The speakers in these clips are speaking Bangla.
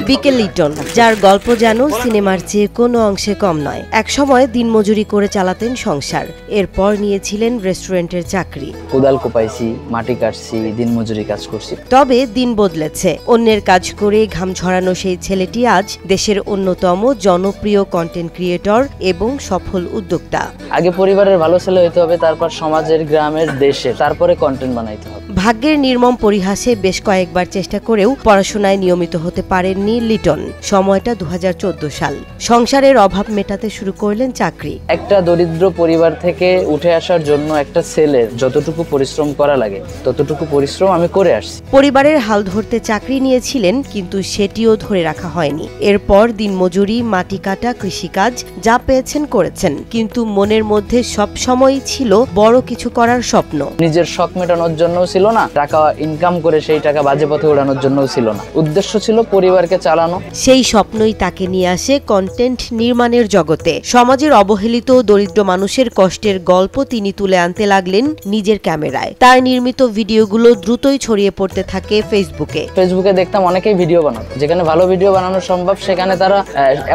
বিকে লিটন, যার গল্প যেন সিনেমার চেয়ে কোনো অংশে কম নয়। একসময় দিনমজুরি করে চালাতেন সংসার, এরপর নিয়েছিলেন রেস্টুরেন্টের চাকরি। কোদাল কোপাইছি, মাটি কাটছি, দিনমজুরি কাজ করছি। তবে দিন বদলেছে। অন্যের কাজ করে ঘাম ঝরানো সেই ছেলেটি আজ দেশের অন্যতম জনপ্রিয় কন্টেন্ট ক্রিয়েটর এবং সফল উদ্যোক্তা। আগে পরিবারের ভালো ছেলে হইতে হবে, তারপর সমাজের, গ্রামের, দেশের, তারপরে কন্টেন্ট বানাইতে হবে। ভাগ্যের নির্মম পরিহাসে বেশ কয়েকবার চেষ্টা করেও পড়াশোনায় নিয়মিত হতে পারেননি লিটন। সময়টা 2014 সাল। সংসারের অভাব মেটাতে শুরু করলেন চাকরি। একটা দরিদ্র পরিবার থেকে উঠে আসার জন্য একটা ছেলের যতটুকু পরিশ্রম করা লাগে ততটুকু পরিশ্রম আমি করে আসছি। পরিবারের হাল ধরতে চাকরি নিয়েছিলেন, কিন্তু সেটিও ধরে রাখা হয়নি। এরপর দিনমজুরি, মাটি কাটা, কৃষিকাজ যা পেয়েছেন করেছেন, কিন্তু মনের মধ্যে সব সময়ই ছিল বড় কিছু করার স্বপ্ন। নিজের শখ মেটানোর জন্যও ছিল না, টাকা ইনকাম করে সেই টাকা বাজে পথে ওড়ানোর জন্যও ছিল না। উদ্দেশ্য ছিল পরিবারকে চালানো। সেই স্বপ্নই তাকে নিয়ে আসে কন্টেন্ট নির্মাণের জগতে। সমাজের অবহেলিত দরিদ্র মানুষের কষ্টের গল্প তিনি তুলে আনতে লাগলেন নিজের ক্যামেরায়। তার নির্মিত ভিডিওগুলো দ্রুতই ছড়িয়ে পড়তে থাকে ফেসবুকে দেখতাম অনেকেই ভিডিও বানাতো, যেখানে ভালো ভিডিও বানানো সম্ভব সেখানে তারা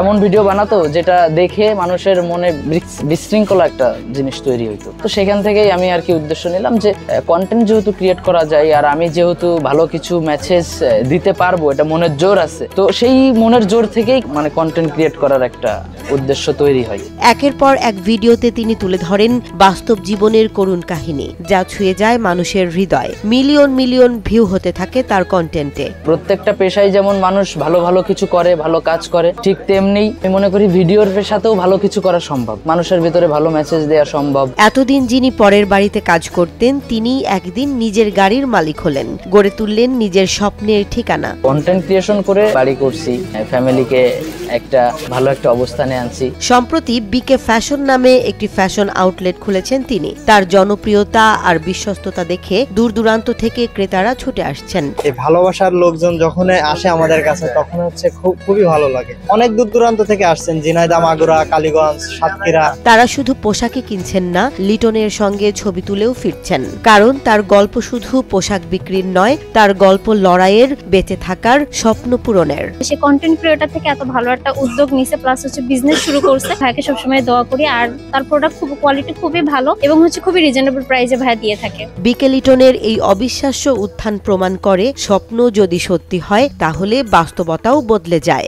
এমন ভিডিও বানাতো যেটা দেখে মানুষের মনে বিশৃঙ্খলা একটা জিনিস তৈরি হইতো। তো সেখান থেকেই আমি আর কি উদ্দেশ্য নিলাম যে কন্টেন্ট যেহেতু ক্রিয়েট করা যায় আর আমি যেহেতু ভালো কিছু মেসেজ দিতে পারবো, এটা মনের জোর আছে, তো সেই মনের জোর থেকেই মানে কন্টেন্ট ক্রিয়েট করার একটা উদ্দেশ্য তৈরি হয়। একের পর এক ভিডিওতে তিনি তুলে ধরেন বাস্তব জীবনের করুণ কাহিনী, যা ছুঁয়ে যায় মানুষের হৃদয়। মিলিয়ন মিলিয়ন ভিউ হতে থাকে তার কন্টেন্টে। প্রত্যেকটা পেশায় যেমন মানুষ ভালো ভালো কিছু করে, ভালো কাজ করে, ঠিক তেমনি আমি মনে করি ভিডিওর পেশাতেও ভালো কিছু করা সম্ভব, মানুষের ভিতরে ভালো মেসেজ দেওয়া সম্ভব। এতদিন যিনি পরের বাড়িতে কাজ করতেন, তিনি একদিন নিজের গাড়ির মালিক হলেন, গড়ে তুললেন নিজের স্বপ্নের ঠিকানা। কন্টেন্ট ক্রিয়েশন করে বাড়ি করছি, ফ্যামিলিকে একটা ভালো একটা অবস্থানে আনছি। সম্প্রতি বিকে ফ্যাশন নামে একটি ফ্যাশন আউটলেট খুলেছেন তিনি। তার জনপ্রিয়তা আর বিশ্বস্ততা দেখে দূর দূরান্ত থেকে ক্রেতারা ছুটে আসছেন। এই ভালোবাসার লোকজন যখন আসে আমাদের কাছে তখন হচ্ছে খুবই ভালো লাগে। অনেক দূর দূরান্ত থেকে আসছেন, ঝিনাইদহ, মাগুরা, কালীগঞ্জ, সাতক্ষীরা। তারা শুধু পোশাকই কিনছেন না, লিটনের সঙ্গে ছবি তুলেও ফিরছেন। কারণ তার গল্প শুধু পোশাক বিক্রির নয়, তার গল্প লড়াইয়ের, বেঁচে থাকার, স্বপ্ন পূরণের। সে কন্টেন্ট ক্রিয়েটর থেকে এত ভালো একটা উদ্যোগ নিছে, প্লাস হচ্ছে বিজনেস শুরু করছে। ভাইকে সবসময় দোয়া করি, আর তার প্রোডাক্ট কোয়ালিটি খুবই ভালো এবং হচ্ছে খুবই রিজনেবল প্রাইসে ভাই দিয়ে থাকে। বিকে লিটনের এই অবিশ্বাস্য উত্থান প্রমাণ করে স্বপ্ন যদি সত্যি হয় তাহলে বাস্তবতাও বদলে যায়।